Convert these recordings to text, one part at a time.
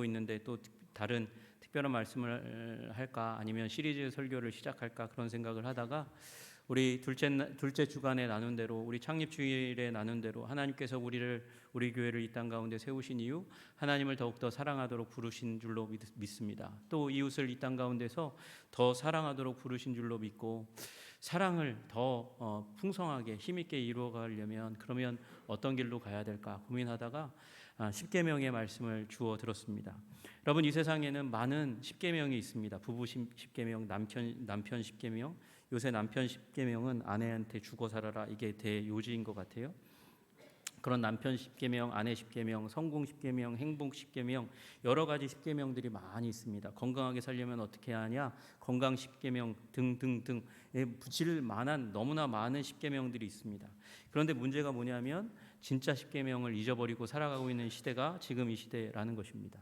있는데 또 다른 특별한 말씀을 할까 아니면 시리즈 설교를 시작할까 그런 생각을 하다가 우리 둘째 주간에 나눈 대로 우리 창립 주일에 나눈 대로 하나님께서 우리 교회를 이 땅 가운데 세우신 이유 하나님을 더욱더 사랑하도록 부르신 줄로 믿습니다. 또 이웃을 이 땅 가운데서 더 사랑하도록 부르신 줄로 믿고 사랑을 더 풍성하게 힘있게 이루어가려면 그러면 어떤 길로 가야 될까 고민하다가 십계명의 말씀을 주어 들었습니다. 여러분, 이 세상에는 많은 십계명이 있습니다. 부부 십계명, 남편 십계명. 요새 남편 십계명은 아내한테 죽어 살아라, 이게 대요지인 것 같아요. 그런 남편 십계명, 아내 십계명, 성공 십계명, 행복 십계명, 여러 가지 십계명들이 많이 있습니다. 건강하게 살려면 어떻게 하냐, 건강 십계명 등등등 붙일 만한 너무나 많은 십계명들이 있습니다. 그런데 문제가 뭐냐면 진짜 십계명을 잊어버리고 살아가고 있는 시대가 지금 이 시대라는 것입니다.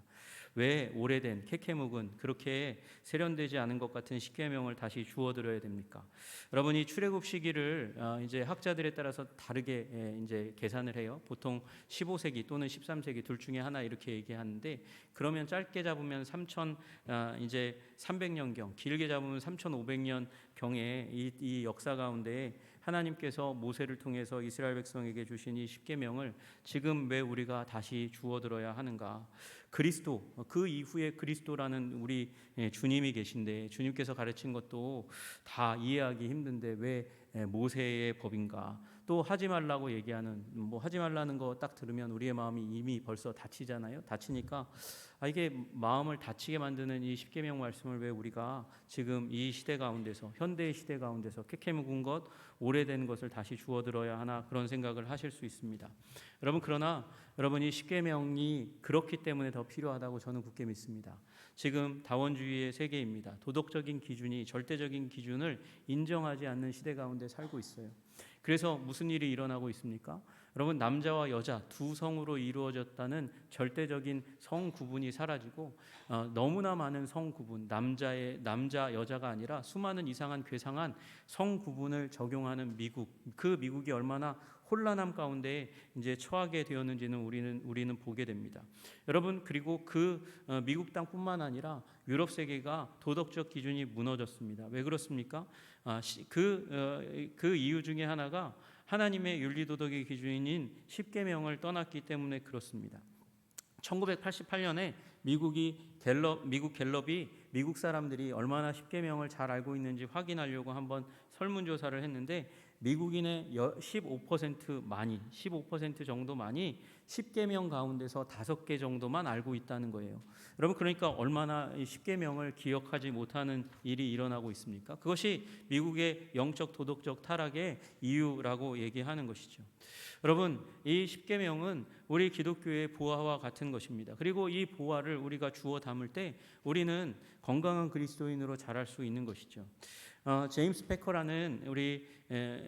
왜 오래된 케케묵은 그렇게 세련되지 않은 것 같은 십계명을 다시 주워들어야 됩니까? 여러분이 출애굽 시기를 이제 학자들에 따라서 다르게 이제 계산을 해요. 보통 15세기 또는 13세기 둘 중에 하나 이렇게 얘기하는데, 그러면 짧게 잡으면 300년경, 길게 잡으면 3500년 경에 이 역사 가운데 하나님께서 모세를 통해서 이스라엘 백성에게 주신 이 십계명을 지금 왜 우리가 다시 주워들어야 하는가? 그리스도, 그 이후에 그리스도라는 우리 주님이 계신데 주님께서 가르친 것도 다 이해하기 힘든데 왜 모세의 법인가? 또 하지 말라고 얘기하는, 하지 말라는 거 딱 들으면 우리의 마음이 이미 벌써 다치잖아요. 다치니까 이게 마음을 다치게 만드는 이 십계명 말씀을 왜 우리가 지금 이 시대 가운데서, 현대의 시대 가운데서 캐캐묵은 것, 오래된 것을 다시 주워들어야 하나, 그런 생각을 하실 수 있습니다. 여러분, 그러나 여러분이 십계명이 그렇기 때문에 더 필요하다고 저는 굳게 믿습니다. 지금 다원주의의 세계입니다. 도덕적인 기준이 절대적인 기준을 인정하지 않는 시대 가운데 살고 있어요. 그래서 무슨 일이 일어나고 있습니까? 여러분, 남자와 여자 두 성으로 이루어졌다는 절대적인 성 구분이 사라지고 너무나 많은 성 구분, 남자 여자가 아니라 수많은 이상한 괴상한 성 구분을 적용하는 미국, 그 미국이 얼마나 혼란함 가운데 이제 처하게 되었는지는 우리는 보게 됩니다. 여러분, 그리고 그 미국 땅뿐만 아니라 유럽 세계가 도덕적 기준이 무너졌습니다. 왜 그렇습니까? 그 이유 중에 하나가 하나님의 윤리도덕의 기준인 십계명을 떠났기 때문에 그렇습니다. 1988년에 미국 갤럽이 미국 사람들이 얼마나 십계명을 잘 알고 있는지 확인하려고 한번 설문조사를 했는데 미국인의 15% 정도 많이 십계명 가운데서 5개 정도만 알고 있다는 거예요. 여러분, 그러니까 얼마나 십계명을 기억하지 못하는 일이 일어나고 있습니까? 그것이 미국의 영적 도덕적 타락의 이유라고 얘기하는 것이죠. 여러분, 이 십계명은 우리 기독교의 보화와 같은 것입니다. 그리고 이 보화를 우리가 주워 담을 때 우리는 건강한 그리스도인으로 자랄 수 있는 것이죠. 제임스 패커라는 우리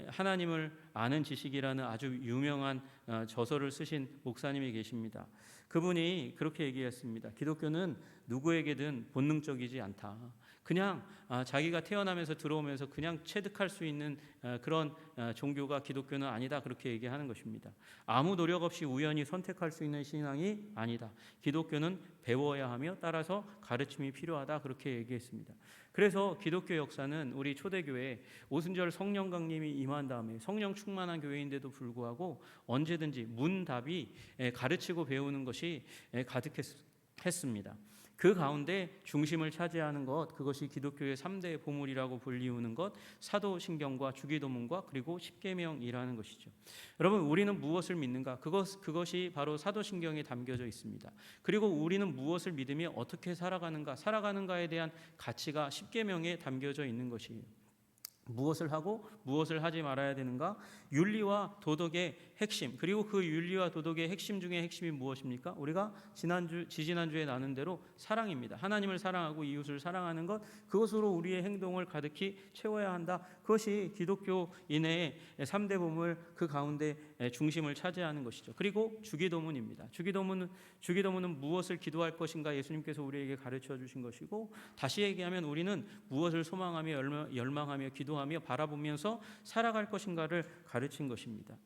하나님을 아는 지식이라는 아주 유명한 저서를 쓰신 목사님이 계십니다. 그분이 그렇게 얘기했습니다. 기독교는 누구에게든 본능적이지 않다. 그냥 자기가 태어나면서 들어오면서 그냥 체득할 수 있는 그런 종교가 기독교는 아니다, 그렇게 얘기하는 것입니다. 아무 노력 없이 우연히 선택할 수 있는 신앙이 아니다. 기독교는 배워야 하며 따라서 가르침이 필요하다, 그렇게 얘기했습니다. 그래서 기독교 역사는 우리 초대교회 오순절 성령 강림이 임한 다음에 성령 충만한 교회인데도 불구하고 언제든지 문답이 가르치고 배우는 것이 가득했습니다. 그 가운데 중심을 차지하는 것, 그것이 기독교의 3대 보물이라고 불리우는 것, 사도신경과 주기도문과 그리고 십계명이라는 것이죠. 여러분, 우리는 무엇을 믿는가? 그것이 바로 사도신경에 담겨져 있습니다. 그리고 우리는 무엇을 믿으며 어떻게 살아가는가에 대한 가치가 십계명에 담겨져 있는 것이에요. 무엇을 하고 무엇을 하지 말아야 되는가? 윤리와 도덕의 핵심, 그리고 그 윤리와 도덕의 핵심 중에 핵심이 무엇입니까? 우리가 지지난주에 나눈 대로 사랑입니다. 하나님을 사랑하고 이웃을 사랑하는 것, 그것으로 우리의 행동을 가득히 채워야 한다. 그것이 기독교인의 3대 보물, 그 가운데 중심을 차지하는 것이죠. 그리고 주기도문입니다. 주기도문은 무엇을 기도할 것인가 예수님께서 우리에게 가르쳐 주신 것이고, 다시 얘기하면 우리는 무엇을 소망하며 열망하며 기도하며 바라보면서 살아갈 것인가를 가르친 것입니다.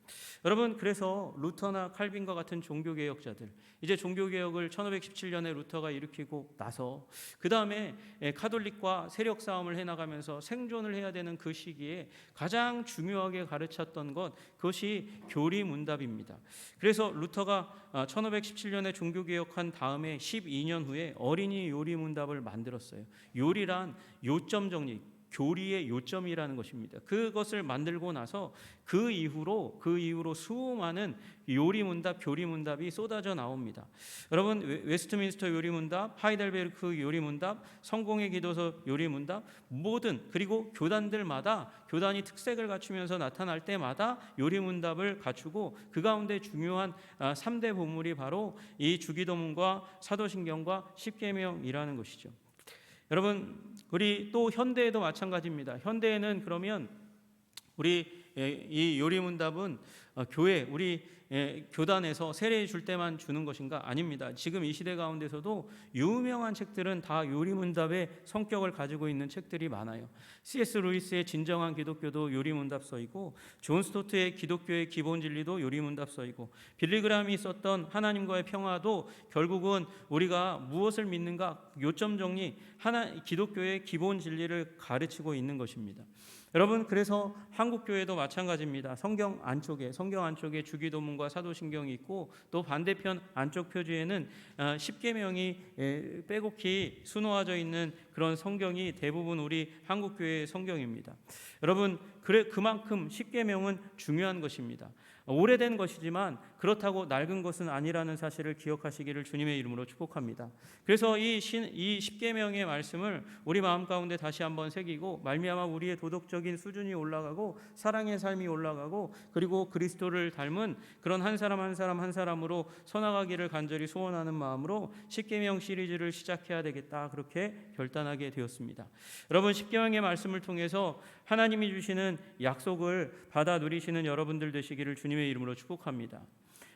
여러분, 여러분, 그래서 루터나 칼빈과 같은 종교개혁자들, 이제 종교개혁을 1517년에 루터가 일으키고 나서 그 다음에 카톨릭과 세력 싸움을 해나가면서 생존을 해야 되는 그 시기에 가장 중요하게 가르쳤던 것, 그것이 교리문답입니다. 그래서 루터가 1517년에 종교개혁한 다음에 12년 후에 어린이 요리문답을 만들었어요. 요리란 요점 정리, 교리의 요점이라는 것입니다. 그것을 만들고 나서 그 이후로 수많은 요리문답, 교리문답이 쏟아져 나옵니다. 여러분, 웨스트민스터 요리문답, 하이델베르크 요리문답, 성공의 기도서 요리문답, 그리고 교단들마다 교단이 특색을 갖추면서 나타날 때마다 요리문답을 갖추고 그 가운데 중요한 3대 본물이 바로 이 주기도문과 사도신경과 십계명이라는 것이죠. 여러분, 우리 또 현대에도 마찬가지입니다. 현대에는 그러면 우리 이 요리문답은 우리 교단에서 세례 줄 때만 주는 것인가? 아닙니다. 지금 이 시대 가운데서도 유명한 책들은 다 요리문답의 성격을 가지고 있는 책들이 많아요. C.S. 루이스의 진정한 기독교도 요리문답 써있고, 존 스토트의 기독교의 기본 진리도 요리문답 써있고, 빌리 그람이 썼던 하나님과의 평화도 결국은 우리가 무엇을 믿는가 요점 정리, 기독교의 기본 진리를 가르치고 있는 것입니다. 여러분, 그래서 한국교회도 마찬가지입니다. 성경 안쪽에 주기도문과 사도신경이 있고, 또 반대편 안쪽 표지에는 십계명이 빼곡히 수놓아져 있는 그런 성경이 대부분 우리 한국교회의 성경입니다. 여러분, 그만큼 십계명은 중요한 것입니다. 오래된 것이지만 그렇다고 낡은 것은 아니라는 사실을 기억하시기를 주님의 이름으로 축복합니다. 그래서 이 십계명의 말씀을 우리 마음 가운데 다시 한번 새기고, 말미암아 우리의 도덕적인 수준이 올라가고 사랑의 삶이 올라가고, 그리고 그리스도를 닮은 그런 한 사람 한 사람으로 서나가기를 간절히 소원하는 마음으로 십계명 시리즈를 시작해야 되겠다, 그렇게 결단하게 되었습니다. 여러분, 십계명의 말씀을 통해서 하나님이 주시는 약속을 받아 누리시는 여러분들 되시기를 주님의 이름으로 축복합니다.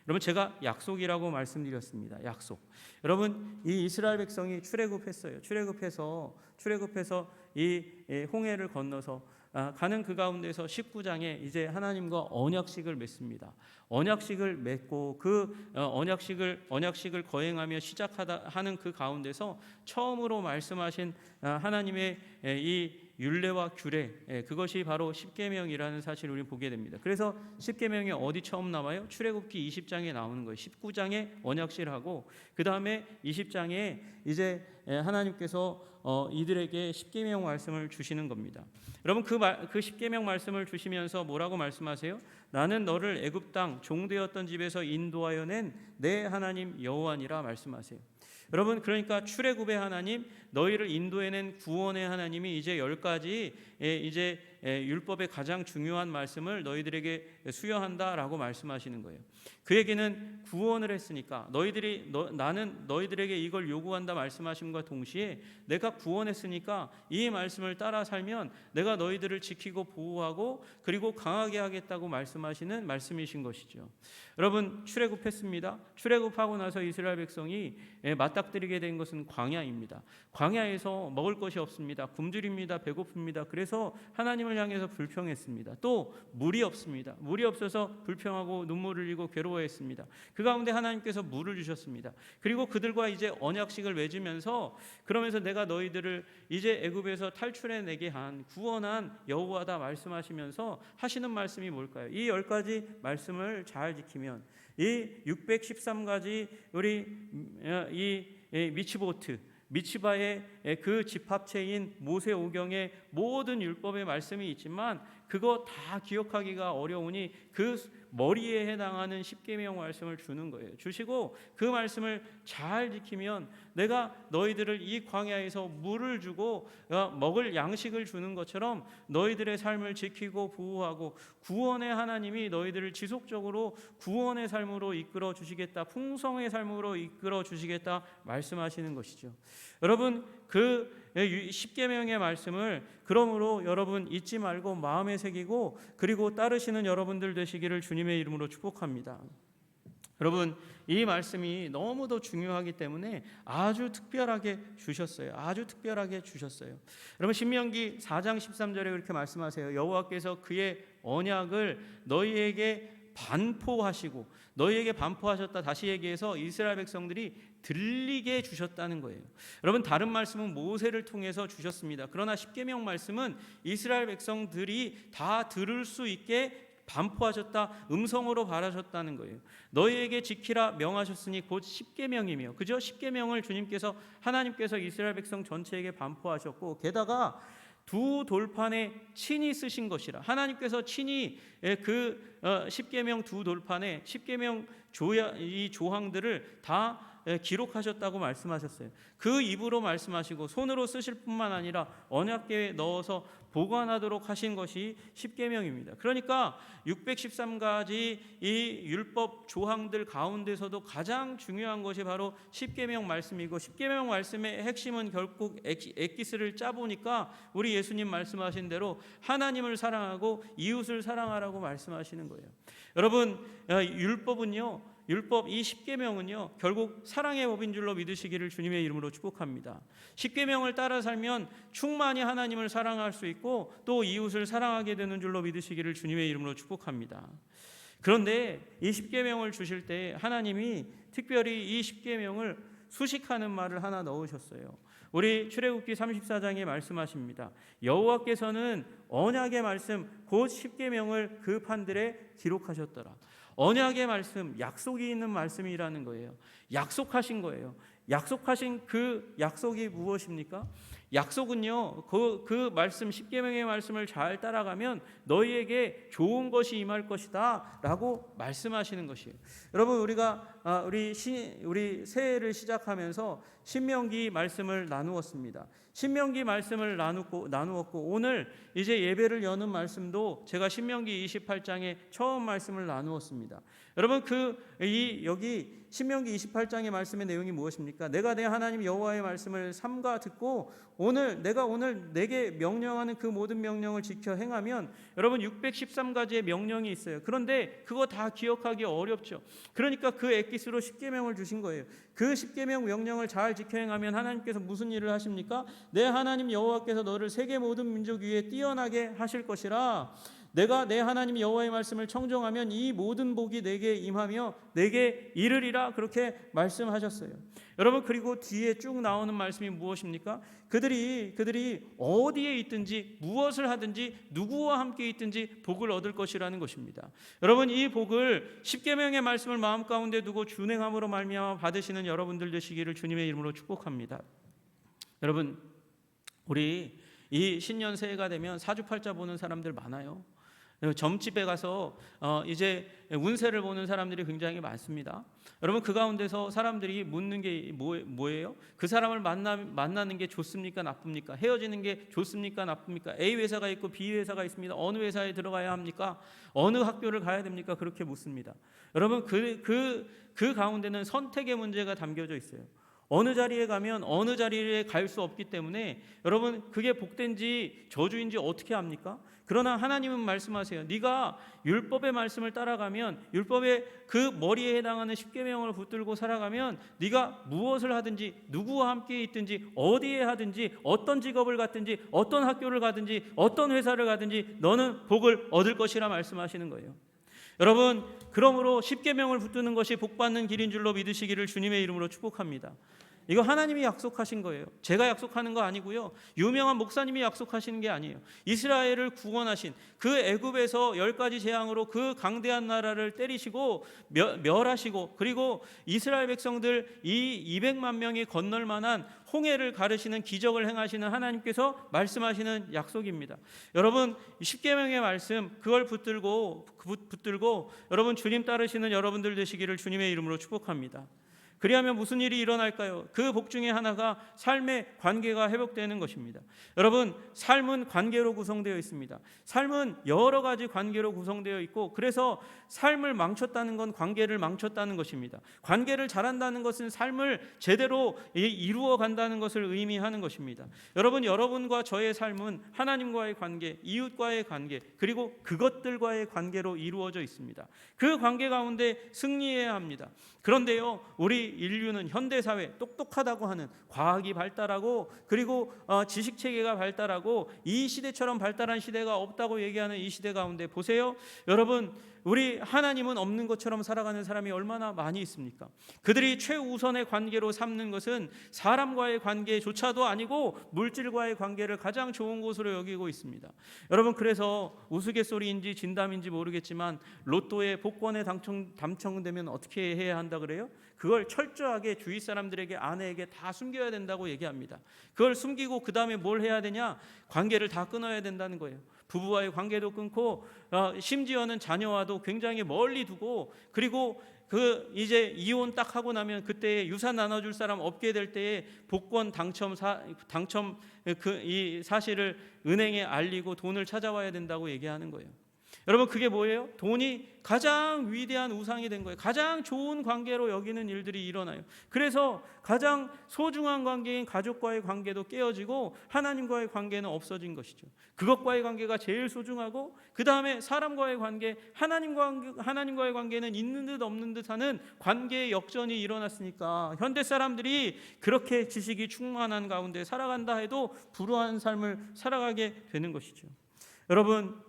여러분, 제가 약속이라고 말씀드렸습니다. 약속. 여러분, 이 이스라엘 백성이 출애굽했어요. 출애굽해서 이 홍해를 건너서 가는 그 가운데서 19장에 이제 하나님과 언약식을 맺습니다. 언약식을 맺고 그 언약식을 거행하며 하는 그 가운데서 처음으로 말씀하신 하나님의 이 율례와 규례, 그것이 바로 십계명이라는 사실을 우리 보게 됩니다. 그래서 십계명이 어디 처음 나와요? 출애굽기 20장에 나오는 거예요. 19장에 언약식하고 그 다음에 20장에 이제 하나님께서 이들에게 십계명 말씀을 주시는 겁니다. 여러분, 그 십계명 말씀을 주시면서 뭐라고 말씀하세요? 나는 너를 애굽 땅 종되었던 집에서 인도하여 낸 내 하나님 여호와니라 말씀하세요. 여러분, 그러니까 출애굽의 하나님, 너희를 인도해낸 구원의 하나님이 이제 10가지 이제 율법의 가장 중요한 말씀을 너희들에게 수여한다라고 말씀하시는 거예요. 그에게는 구원을 했으니까 나는 너희들에게 이걸 요구한다 말씀하심과 동시에 내가 구원했으니까 이 말씀을 따라 살면 내가 너희들을 지키고 보호하고 그리고 강하게 하겠다고 말씀하시는 말씀이신 것이죠. 여러분, 출애굽했습니다. 출애굽하고 나서 이스라엘 백성이 맞닥뜨리게 된 것은 광야입니다. 광야에서 먹을 것이 없습니다. 굶주립니다. 배고픕니다. 그래서 하나님을 향해서 불평했습니다. 또 물이 없습니다. 물이 없어서 불평하고 눈물을 흘리고 괴로워했습니다. 그 가운데 하나님께서 물을 주셨습니다. 그리고 그들과 이제 언약식을 맺으면서 그러면서 내가 너희들을 이제 애굽에서 탈출해내게 한 구원한 여호와다 말씀하시면서 하시는 말씀이 뭘까요? 이 10가지 말씀을 잘 지키면 이 613가지 우리 이 미츠바의 그 집합체인 모세오경의 모든 율법의 말씀이 있지만 그거 다 기억하기가 어려우니 그 머리에 해당하는 십계명 말씀을 주는 거예요. 주시고 그 말씀을 잘 지키면 내가 너희들을 이 광야에서 물을 주고 먹을 양식을 주는 것처럼 너희들의 삶을 지키고 보호하고 구원의 하나님이 너희들을 지속적으로 구원의 삶으로 이끌어 주시겠다, 풍성의 삶으로 이끌어 주시겠다 말씀하시는 것이죠. 여러분, 그 십계명의 말씀을 그러므로 여러분 잊지 말고 마음에 새기고 그리고 따르시는 여러분들 되시기를 주님의 이름으로 축복합니다. 여러분, 이 말씀이 너무도 중요하기 때문에 아주 특별하게 주셨어요. 여러분, 신명기 4장 13절에 그렇게 말씀하세요. 여호와께서 그의 언약을 너희에게 반포하시고 너희에게 반포하셨다. 다시 얘기해서 이스라엘 백성들이 들리게 주셨다는 거예요. 여러분, 다른 말씀은 모세를 통해서 주셨습니다. 그러나 십계명 말씀은 이스라엘 백성들이 다 들을 수 있게 반포하셨다, 음성으로 발하셨다는 거예요. 너희에게 지키라 명하셨으니 곧 십계명이며, 그죠? 십계명을 주님께서, 하나님께서 이스라엘 백성 전체에게 반포하셨고, 게다가 두 돌판에 친히 쓰신 것이라. 하나님께서 친히 그 십계명 두 돌판에 십계명 이 조항들을 다 기록하셨다고 말씀하셨어요. 그 입으로 말씀하시고 손으로 쓰실 뿐만 아니라 언약궤에 넣어서 보관하도록 하신 것이 십계명입니다. 그러니까 613가지 이 율법 조항들 가운데서도 가장 중요한 것이 바로 십계명 말씀이고, 십계명 말씀의 핵심은 결국 엑기스를 짜보니까 우리 예수님 말씀하신 대로 하나님을 사랑하고 이웃을 사랑하라고 말씀하시는 거예요. 여러분, 율법은요, 율법 이 십계명은요, 결국 사랑의 법인 줄로 믿으시기를 주님의 이름으로 축복합니다. 십계명을 따라 살면 충만히 하나님을 사랑할 수 있고 또 이웃을 사랑하게 되는 줄로 믿으시기를 주님의 이름으로 축복합니다. 그런데 이 십계명을 주실 때 하나님이 특별히 이 십계명을 수식하는 말을 하나 넣으셨어요. 우리 출애굽기 34장에 말씀하십니다. 여호와께서는 언약의 말씀 곧 십계명을 그 판들에 기록하셨더라. 언약의 말씀, 약속이 있는 말씀이라는 거예요. 약속하신 거예요. 약속하신 그 약속이 무엇입니까? 약속은요, 그 말씀, 십계명의 말씀을 잘 따라가면 너희에게 좋은 것이 임할 것이다 라고 말씀하시는 것이에요. 여러분, 우리 새해를 시작하면서 신명기 말씀을 나누었습니다. 신명기 말씀을 나누었고 오늘 이제 예배를 여는 말씀도 제가 신명기 28장에 처음 말씀을 나누었습니다. 여러분, 여기 신명기 28장의 말씀의 내용이 무엇입니까? 내가 내 하나님 여호와의 말씀을 삼가 듣고 내가 오늘 내게 명령하는 그 모든 명령을 지켜 행하면, 여러분 613가지의 명령이 있어요. 그런데 그거 다 기억하기 어렵죠. 그러니까 그 엑기스로 십계명을 주신 거예요. 그 십계명 명령을 잘 지켜 행하면 하나님께서 무슨 일을 하십니까? 내 하나님 여호와께서 너를 세계 모든 민족 위에 뛰어나게 하실 것이라. 내가 내 하나님 여호와의 말씀을 청종하면 이 모든 복이 내게 임하며 내게 이르리라, 그렇게 말씀하셨어요. 여러분, 그리고 뒤에 쭉 나오는 말씀이 무엇입니까? 그들이 어디에 있든지 무엇을 하든지 누구와 함께 있든지 복을 얻을 것이라는 것입니다. 여러분, 이 복을 십계명의 말씀을 마음 가운데 두고 준행함으로 말미암아 받으시는 여러분들 되시기를 주님의 이름으로 축복합니다. 여러분, 우리 이 신년 새해가 되면 사주팔자 보는 사람들 많아요. 점집에 가서 이제 운세를 보는 사람들이 굉장히 많습니다. 여러분, 그 가운데서 사람들이 묻는 게 뭐예요? 그 사람을 만나는 게 좋습니까, 나쁩니까? 헤어지는 게 좋습니까, 나쁩니까? A 회사가 있고 B 회사가 있습니다. 어느 회사에 들어가야 합니까? 어느 학교를 가야 됩니까? 그렇게 묻습니다. 여러분, 그 가운데는 선택의 문제가 담겨져 있어요. 어느 자리에 가면 어느 자리에 갈 수 없기 때문에 여러분, 그게 복된지 저주인지 어떻게 합니까? 그러나 하나님은 말씀하세요. 네가 율법의 말씀을 따라가면, 율법의 그 머리에 해당하는 십계명을 붙들고 살아가면 네가 무엇을 하든지 누구와 함께 있든지 어디에 하든지 어떤 직업을 갖든지 어떤 학교를 가든지 어떤 회사를 가든지 너는 복을 얻을 것이라 말씀하시는 거예요. 여러분, 그러므로 십계명을 붙드는 것이 복받는 길인 줄로 믿으시기를 주님의 이름으로 축복합니다. 이거 하나님이 약속하신 거예요. 제가 약속하는 거 아니고요. 유명한 목사님이 약속하시는 게 아니에요. 이스라엘을 구원하신 그 애굽에서 10가지 재앙으로 그 강대한 나라를 때리시고 멸하시고, 그리고 이스라엘 백성들 이 200만 명이 건널 만한 홍해를 가르시는 기적을 행하시는 하나님께서 말씀하시는 약속입니다. 여러분, 십계명의 말씀 그걸 붙들고 여러분 주님 따르시는 여러분들 되시기를 주님의 이름으로 축복합니다. 그리하면 무슨 일이 일어날까요? 그 복 중에 하나가 삶의 관계가 회복되는 것입니다. 여러분, 삶은 관계로 구성되어 있습니다. 삶은 여러 가지 관계로 구성되어 있고, 그래서 삶을 망쳤다는 건 관계를 망쳤다는 것입니다. 관계를 잘한다는 것은 삶을 제대로 이루어 간다는 것을 의미하는 것입니다. 여러분과 저의 삶은 하나님과의 관계, 이웃과의 관계, 그리고 그것들과의 관계로 이루어져 있습니다. 그 관계 가운데 승리해야 합니다. 그런데요, 우리 인류는 현대사회 똑똑하다고 하는, 과학이 발달하고 그리고 지식체계가 발달하고 이 시대처럼 발달한 시대가 없다고 얘기하는 이 시대 가운데 보세요. 여러분, 우리 하나님은 없는 것처럼 살아가는 사람이 얼마나 많이 있습니까? 그들이 최우선의 관계로 삼는 것은 사람과의 관계조차도 아니고 물질과의 관계를 가장 좋은 곳으로 여기고 있습니다. 여러분, 그래서 우스갯소리인지 진담인지 모르겠지만 로또에 복권에 당첨되면 어떻게 해야 한다 그래요? 그걸 철저하게 주위 사람들에게, 아내에게 다 숨겨야 된다고 얘기합니다. 그걸 숨기고 그 다음에 뭘 해야 되냐? 관계를 다 끊어야 된다는 거예요. 부부와의 관계도 끊고 심지어는 자녀와도 굉장히 멀리 두고, 그리고 그 이제 이혼 딱 하고 나면 그때 유산 나눠줄 사람 없게 될 때에 복권 당첨 이 사실을 은행에 알리고 돈을 찾아와야 된다고 얘기하는 거예요. 여러분, 그게 뭐예요? 돈이 가장 위대한 우상이 된 거예요. 가장 좋은 관계로 여기는 일들이 일어나요. 그래서 가장 소중한 관계인 가족과의 관계도 깨어지고 하나님과의 관계는 없어진 것이죠. 그것과의 관계가 제일 소중하고, 그 다음에 사람과의 관계, 하나님과의 관계는 있는 듯 없는 듯 하는 관계의 역전이 일어났으니까 현대 사람들이 그렇게 지식이 충만한 가운데 살아간다 해도 불우한 삶을 살아가게 되는 것이죠. 여러분,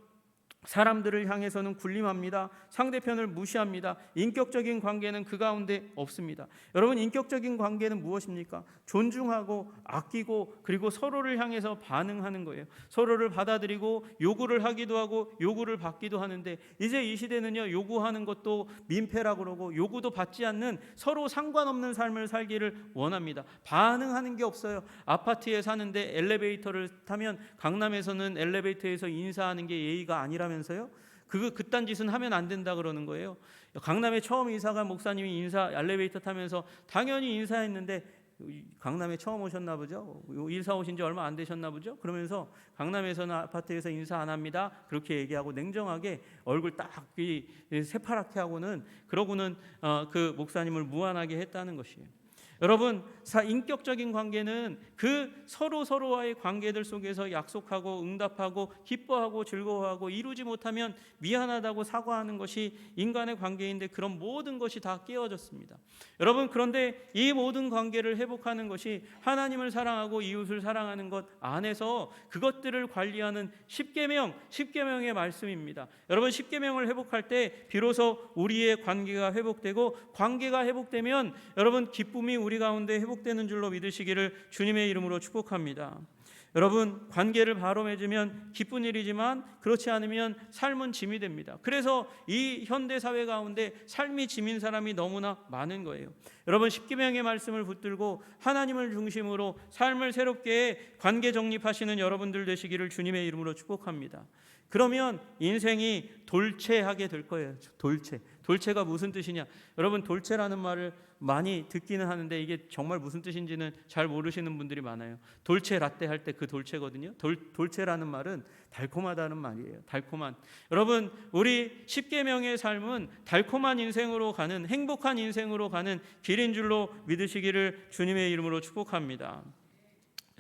사람들을 향해서는 군림합니다. 상대편을 무시합니다. 인격적인 관계는 그 가운데 없습니다. 여러분, 인격적인 관계는 무엇입니까? 존중하고 아끼고, 그리고 서로를 향해서 반응하는 거예요. 서로를 받아들이고 요구를 하기도 하고 요구를 받기도 하는데, 이제 이 시대는요, 요구하는 것도 민폐라고 그러고 요구도 받지 않는 서로 상관없는 삶을 살기를 원합니다. 반응하는 게 없어요. 아파트에 사는데 엘리베이터를 타면 강남에서는 엘리베이터에서 인사하는 게 예의가 아니라면 면서요? 그딴 짓은 하면 안 된다 그러는 거예요. 강남에 처음 이사간 목사님이 엘리베이터 타면서 당연히 인사했는데, 강남에 처음 오셨나 보죠? 이사 오신 지 얼마 안 되셨나 보죠? 그러면서 강남에서는 아파트에서 인사 안 합니다, 그렇게 얘기하고 냉정하게 얼굴 딱 새파랗게 하고는, 그러고는 그 목사님을 무안하게 했다는 것이에요. 여러분, 인격적인 관계는 그 서로와의 관계들 속에서 약속하고 응답하고 기뻐하고 즐거워하고, 이루지 못하면 미안하다고 사과하는 것이 인간의 관계인데, 그런 모든 것이 다 깨어졌습니다. 여러분, 그런데 이 모든 관계를 회복하는 것이 하나님을 사랑하고 이웃을 사랑하는 것 안에서 그것들을 관리하는 십계명의 말씀입니다. 여러분, 십계명을 회복할 때 비로소 우리의 관계가 회복되고, 관계가 회복되면 여러분, 기쁨이 우리 가운데 회복되는 줄로 믿으시기를 주님의 이름으로 축복합니다. 여러분, 관계를 바로 맺으면 기쁜 일이지만 그렇지 않으면 삶은 짐이 됩니다. 그래서 이 현대 사회 가운데 삶이 짐인 사람이 너무나 많은 거예요. 여러분, 십계명의 말씀을 붙들고 하나님을 중심으로 삶을 새롭게 관계 정립하시는 여러분들 되시기를 주님의 이름으로 축복합니다. 그러면 인생이 돌체하게 될 거예요. 돌체가 무슨 뜻이냐? 여러분, 돌체라는 말을 많이 듣기는 하는데 이게 정말 무슨 뜻인지는 잘 모르시는 분들이 많아요. 돌체 라떼 할 때 그 돌체거든요. 돌체라는 말은 달콤하다는 말이에요. 달콤한. 여러분, 우리 십계명의 삶은 달콤한 인생으로 가는, 행복한 인생으로 가는 길인 줄로 믿으시기를 주님의 이름으로 축복합니다.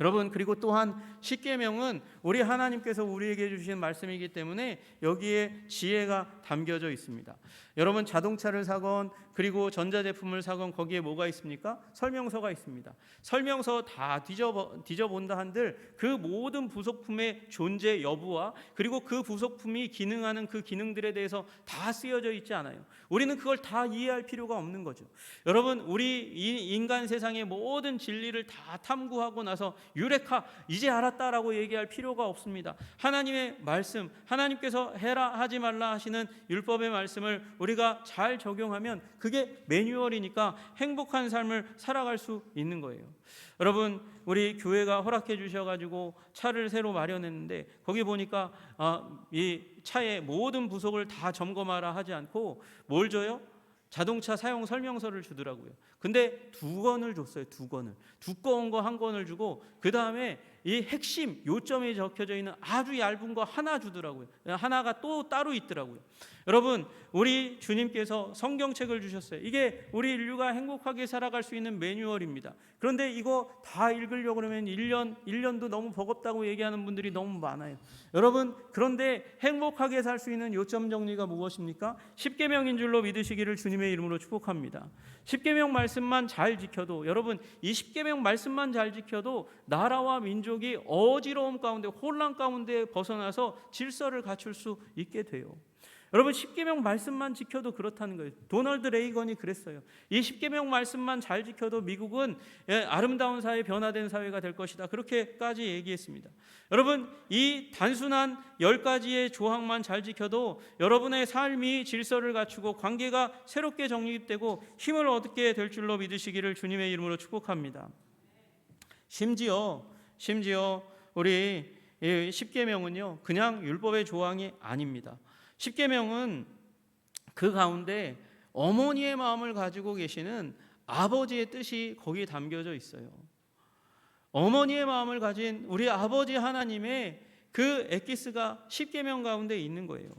여러분, 그리고 또한 십계명은 우리 하나님께서 우리에게 주신 말씀이기 때문에 여기에 지혜가 담겨져 있습니다. 여러분, 자동차를 사건 그리고 전자제품을 사건 거기에 뭐가 있습니까? 설명서가 있습니다. 설명서 다 뒤져본다 한들 그 모든 부속품의 존재 여부와 그리고 그 부속품이 기능하는 그 기능들에 대해서 다 쓰여져 있지 않아요. 우리는 그걸 다 이해할 필요가 없는 거죠. 여러분, 우리 인간 세상의 모든 진리를 다 탐구하고 나서 유레카, 이제 알았다라고 얘기할 필요가 없습니다. 하나님의 말씀, 하나님께서 해라 하지 말라 하시는 율법의 말씀을 우리가 잘 적용하면 그게 매뉴얼이니까 행복한 삶을 살아갈 수 있는 거예요. 여러분, 우리 교회가 허락해 주셔가지고 차를 새로 마련했는데 거기 보니까 이 차의 모든 부속을 다 점검하라 하지 않고 뭘 줘요? 자동차 사용 설명서를 주더라고요. 근데 2권을 줬어요. 2권을. 두꺼운 거 1권을 주고 그 다음에 이 핵심 요점이 적혀져 있는 아주 얇은 거 하나 주더라고요. 하나가 또 따로 있더라고요. 여러분, 우리 주님께서 성경책을 주셨어요. 이게 우리 인류가 행복하게 살아갈 수 있는 매뉴얼입니다. 그런데 이거 다 읽으려고 그러면 1년도 너무 버겁다고 얘기하는 분들이 너무 많아요. 여러분, 그런데 행복하게 살 수 있는 요점 정리가 무엇입니까? 십계명인 줄로 믿으시기를 주님의 이름으로 축복합니다. 십계명 말씀만 잘 지켜도, 여러분, 이 십계명 말씀만 잘 지켜도 나라와 민족이 어지러움 가운데, 혼란 가운데 벗어나서 질서를 갖출 수 있게 돼요. 여러분, 십계명 말씀만 지켜도 그렇다는 거예요. 도널드 레이건이 그랬어요. 이 십계명 말씀만 잘 지켜도 미국은 아름다운 사회, 변화된 사회가 될 것이다. 그렇게까지 얘기했습니다. 여러분, 이 단순한 10가지의 조항만 잘 지켜도 여러분의 삶이 질서를 갖추고 관계가 새롭게 정립되고 힘을 얻게 될 줄로 믿으시기를 주님의 이름으로 축복합니다. 심지어 우리 십계명은요, 그냥 율법의 조항이 아닙니다. 십계명은 그 가운데 어머니의 마음을 가지고 계시는 아버지의 뜻이 거기에 담겨져 있어요. 어머니의 마음을 가진 우리 아버지 하나님의 그 엑기스가 십계명 가운데 있는 거예요.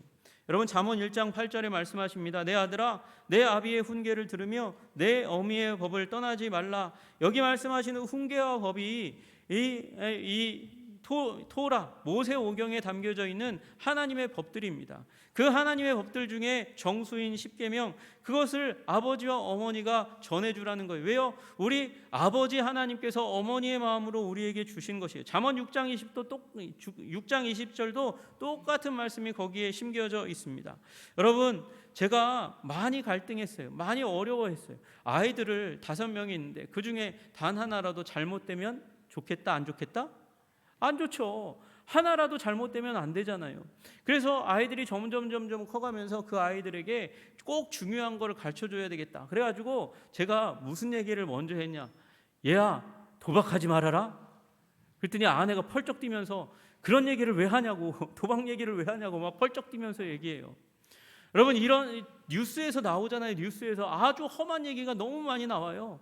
여러분, 잠언 1장 8절에 말씀하십니다. 내 아들아, 내 아비의 훈계를 들으며 내 어미의 법을 떠나지 말라. 여기 말씀하시는 훈계와 법이 이 토라, 모세오경에 담겨져 있는 하나님의 법들입니다. 그 하나님의 법들 중에 정수인 십계명, 그것을 아버지와 어머니가 전해주라는 거예요. 왜요? 우리 아버지 하나님께서 어머니의 마음으로 우리에게 주신 것이에요. 잠언 6장 20절도 똑같은 말씀이 거기에 심겨져 있습니다. 여러분, 제가 많이 갈등했어요. 많이 어려워했어요. 아이들을 5명이 있는데 그 중에 단 하나라도 잘못되면 좋겠다, 안 좋겠다? 안 좋죠. 하나라도 잘못되면 안 되잖아요. 그래서 아이들이 점점 커가면서 그 아이들에게 꼭 중요한 거를 가르쳐줘야 되겠다. 그래가지고 제가 무슨 얘기를 먼저 했냐? 얘야, 도박하지 말아라. 그랬더니 아내가 펄쩍 뛰면서 그런 얘기를 왜 하냐고, 도박 얘기를 왜 하냐고 막 펄쩍 뛰면서 얘기해요. 여러분, 이런 뉴스에서 나오잖아요. 뉴스에서 아주 험한 얘기가 너무 많이 나와요.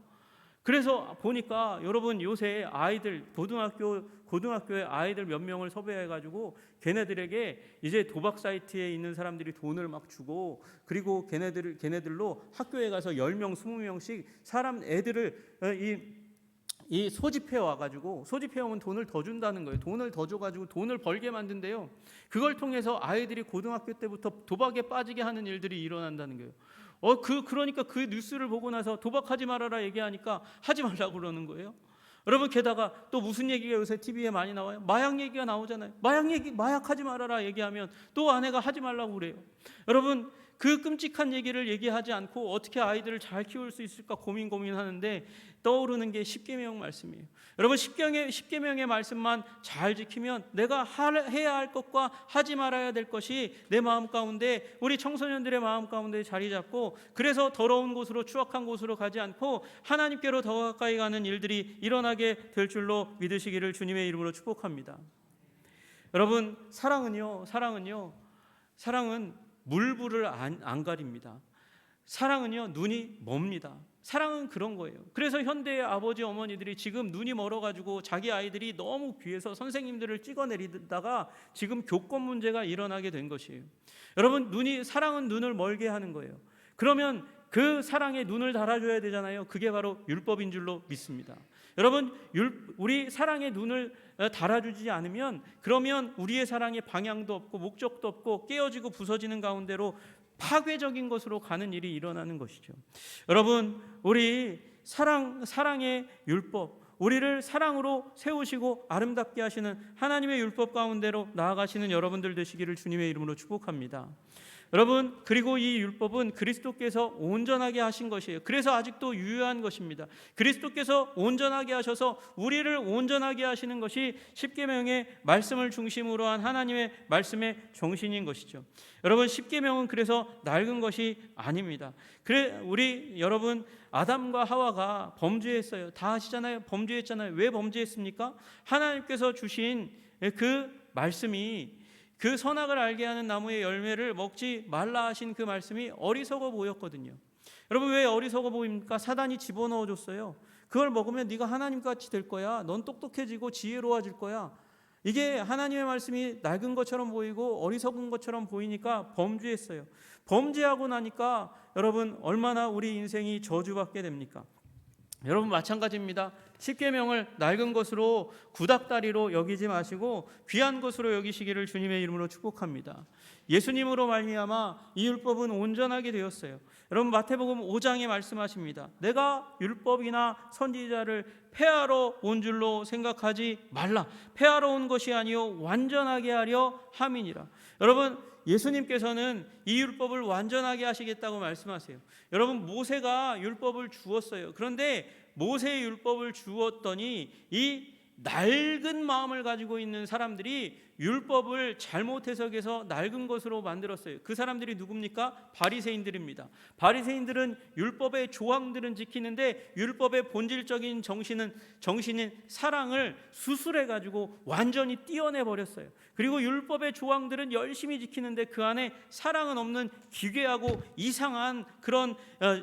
그래서 보니까 여러분, 요새 아이들 고등학교에 아이들 몇 명을 섭외해가지고 걔네들에게 이제 도박 사이트에 있는 사람들이 돈을 막 주고, 그리고 걔네들로 학교에 가서 10명 20명씩 애들을 이 소집해 와가지고, 소집해 오면 돈을 더 준다는 거예요. 돈을 더 줘가지고 돈을 벌게 만든대요. 그걸 통해서 아이들이 고등학교 때부터 도박에 빠지게 하는 일들이 일어난다는 거예요. 그러니까 그 뉴스를 보고 나서 도박하지 말아라 얘기하니까 하지 말라고 그러는 거예요. 여러분, 게다가 또 무슨 얘기가 요새 TV에 많이 나와요? 마약 얘기가 나오잖아요. 마약하지 말아라 얘기하면 또 아내가 하지 말라고 그래요. 여러분, 그 끔찍한 얘기를 얘기하지 않고 어떻게 아이들을 잘 키울 수 있을까 고민하는데 떠오르는 게 십계명 말씀이에요. 여러분, 십계명의 말씀만 잘 지키면 내가 해야 할 것과 하지 말아야 될 것이 내 마음 가운데, 우리 청소년들의 마음 가운데 자리 잡고, 그래서 더러운 곳으로, 추악한 곳으로 가지 않고 하나님께로 더 가까이 가는 일들이 일어나게 될 줄로 믿으시기를 주님의 이름으로 축복합니다. 여러분, 사랑은 물불을 안 가립니다. 사랑은요, 눈이 멉니다. 사랑은 그런 거예요. 그래서 현대의 아버지 어머니들이 지금 눈이 멀어가지고 자기 아이들이 너무 귀해서 선생님들을 찍어내리다가 지금 교권 문제가 일어나게 된 것이에요. 여러분, 사랑은 눈을 멀게 하는 거예요. 그러면 그 사랑에 눈을 달아줘야 되잖아요. 그게 바로 율법인 줄로 믿습니다. 여러분, 우리 사랑에 눈을 달아주지 않으면, 그러면 우리의 사랑에 방향도 없고 목적도 없고 깨어지고 부서지는 가운데로 파괴적인 것으로 가는 일이 일어나는 것이죠. 여러분, 우리 사랑의 율법, 우리를 사랑으로 세우시고 아름답게 하시는 하나님의 율법 가운데로 나아가시는 여러분들 되시기를 주님의 이름으로 축복합니다. 여러분, 그리고 이 율법은 그리스도께서 온전하게 하신 것이에요. 그래서 아직도 유효한 것입니다. 그리스도께서 온전하게 하셔서 우리를 온전하게 하시는 것이 십계명의 말씀을 중심으로 한 하나님의 말씀의 정신인 것이죠. 여러분, 십계명은 그래서 낡은 것이 아닙니다. 여러분, 아담과 하와가 범죄했어요. 다 아시잖아요. 범죄했잖아요. 왜 범죄했습니까? 하나님께서 주신 그 말씀이, 그 선악을 알게 하는 나무의 열매를 먹지 말라 하신 그 말씀이 어리석어 보였거든요. 여러분, 왜 어리석어 보입니까? 사단이 집어넣어 줬어요. 그걸 먹으면 네가 하나님같이 될 거야. 넌 똑똑해지고 지혜로워질 거야. 이게 하나님의 말씀이 낡은 것처럼 보이고 어리석은 것처럼 보이니까 범죄했어요. 범죄하고 나니까 여러분, 얼마나 우리 인생이 저주받게 됩니까? 여러분, 마찬가지입니다. 십계명을 낡은 것으로 구닥다리로 여기지 마시고 귀한 것으로 여기시기를 주님의 이름으로 축복합니다. 예수님으로 말미암아 이 율법은 온전하게 되었어요. 여러분 마태복음 5장에 말씀하십니다. 내가 율법이나 선지자를 폐하러 온 줄로 생각하지 말라. 폐하러 온 것이 아니요 완전하게 하려 함이니라. 여러분 예수님께서는 이 율법을 완전하게 하시겠다고 말씀하세요. 여러분 모세가 율법을 주었어요. 그런데 모세의 율법을 주었더니 이 낡은 마음을 가지고 있는 사람들이 율법을 잘못 해석해서 낡은 것으로 만들었어요. 그 사람들이 누굽니까? 바리새인들입니다. 바리새인들은 율법의 조항들은 지키는데 율법의 본질적인 정신인 사랑을 수술해 가지고 완전히 띄어내 버렸어요. 그리고 율법의 조항들은 열심히 지키는데 그 안에 사랑은 없는 기괴하고 이상한 그런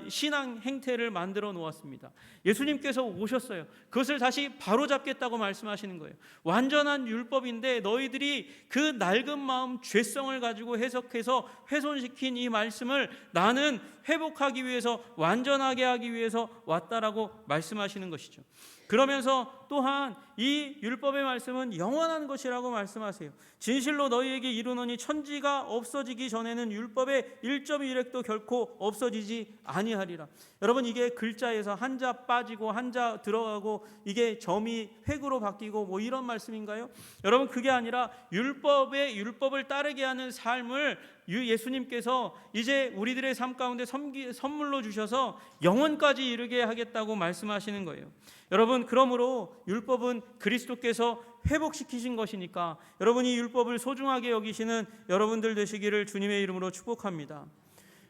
신앙 행태를 만들어 놓았습니다. 예수님께서 오셨어요. 그것을 다시 바로잡겠다고 말씀하시는 거예요. 완전한 율법인데 너희들이 그 낡은 마음 죄성을 가지고 해석해서 훼손시킨 이 말씀을 나는 회복하기 위해서 완전하게 하기 위해서 왔다라고 말씀하시는 것이죠. 그러면서 또한 이 율법의 말씀은 영원한 것이라고 말씀하세요. 진실로 너희에게 이르노니 천지가 없어지기 전에는 율법의 1.1획도 결코 없어지지 아니하리라. 여러분 이게 글자에서 한자 빠지고 한자 들어가고 이게 점이 획으로 바뀌고 뭐 이런 말씀인가요? 여러분 그게 아니라 율법을 따르게 하는 삶을 예수님께서 이제 우리들의 삶 가운데 선물로 주셔서 영원까지 이르게 하겠다고 말씀하시는 거예요. 여러분 그러므로 율법은 그리스도께서 회복시키신 것이니까 여러분이 율법을 소중하게 여기시는 여러분들 되시기를 주님의 이름으로 축복합니다.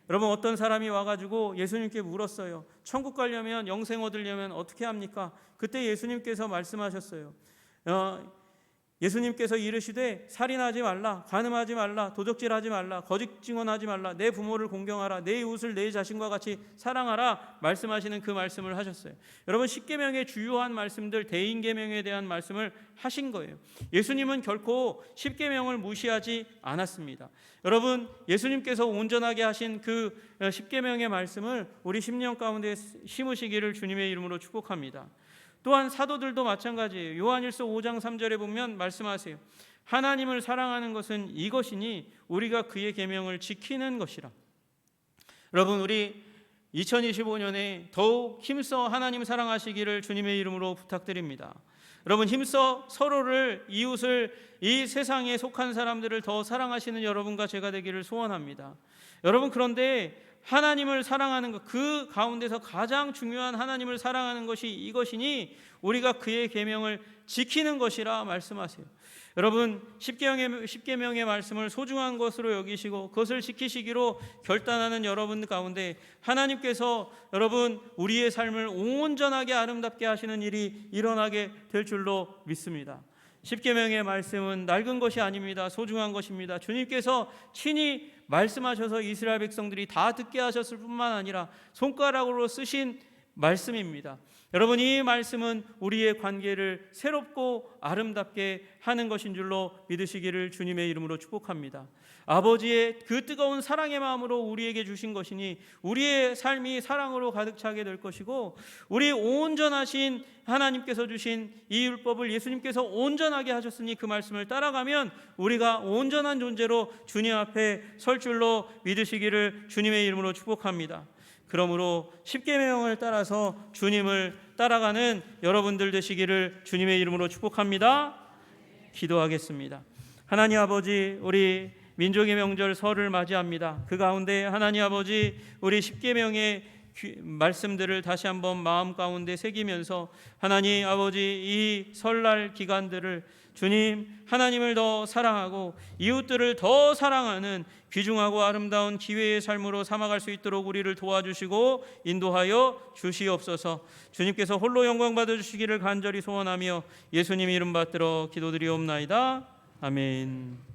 여러분 어떤 사람이 와가지고 예수님께 물었어요. 천국 가려면 영생 얻으려면 어떻게 합니까? 그때 예수님께서 말씀하셨어요. 예수님께서 이르시되 살인하지 말라, 간음하지 말라, 도적질하지 말라, 거짓 증언하지 말라, 내 부모를 공경하라, 내 이웃을 내 자신과 같이 사랑하라 말씀하시는 그 말씀을 하셨어요. 여러분 십계명의 주요한 말씀들 대인계명에 대한 말씀을 하신 거예요. 예수님은 결코 십계명을 무시하지 않았습니다. 여러분 예수님께서 온전하게 하신 그 십계명의 말씀을 우리 심령 가운데 심으시기를 주님의 이름으로 축복합니다. 또한 사도들도 마찬가지예요. 요한일서 5장 3절에 보면 말씀하세요. 하나님을 사랑하는 것은 이것이니 우리가 그의 계명을 지키는 것이라. 여러분 우리 2025년에 더욱 힘써 하나님 사랑하시기를 주님의 이름으로 부탁드립니다. 여러분 힘써 서로를 이웃을 이 세상에 속한 사람들을 더 사랑하시는 여러분과 제가 되기를 소원합니다. 여러분 그런데 하나님을 사랑하는 것, 그 가운데서 가장 중요한 하나님을 사랑하는 것이 이것이니 우리가 그의 계명을 지키는 것이라 말씀하세요. 여러분 십계명의 말씀을 소중한 것으로 여기시고 그것을 지키시기로 결단하는 여러분 가운데 하나님께서 여러분 우리의 삶을 온전하게 아름답게 하시는 일이 일어나게 될 줄로 믿습니다. 십계명의 말씀은 낡은 것이 아닙니다. 소중한 것입니다. 주님께서 친히 말씀하셔서 이스라엘 백성들이 다 듣게 하셨을 뿐만 아니라 손가락으로 쓰신 말씀입니다. 여러분 이 말씀은 우리의 관계를 새롭고 아름답게 하는 것인 줄로 믿으시기를 주님의 이름으로 축복합니다. 아버지의 그 뜨거운 사랑의 마음으로 우리에게 주신 것이니 우리의 삶이 사랑으로 가득 차게 될 것이고 우리 온전하신 하나님께서 주신 이 율법을 예수님께서 온전하게 하셨으니 그 말씀을 따라가면 우리가 온전한 존재로 주님 앞에 설 줄로 믿으시기를 주님의 이름으로 축복합니다. 그러므로 십계명을 따라서 주님을 따라가는 여러분들 되시기를 주님의 이름으로 축복합니다. 기도하겠습니다. 하나님 아버지 우리 민족의 명절 설을 맞이합니다. 그 가운데 하나님 아버지 우리 십계명의 말씀들을 다시 한번 마음 가운데 새기면서 하나님 아버지 이 설날 기간들을 주님 하나님을 더 사랑하고 이웃들을 더 사랑하는 귀중하고 아름다운 기회의 삶으로 삼아갈 수 있도록 우리를 도와주시고 인도하여 주시옵소서. 주님께서 홀로 영광 받아주시기를 간절히 소원하며 예수님 이름 받들어 기도드리옵나이다. 아멘.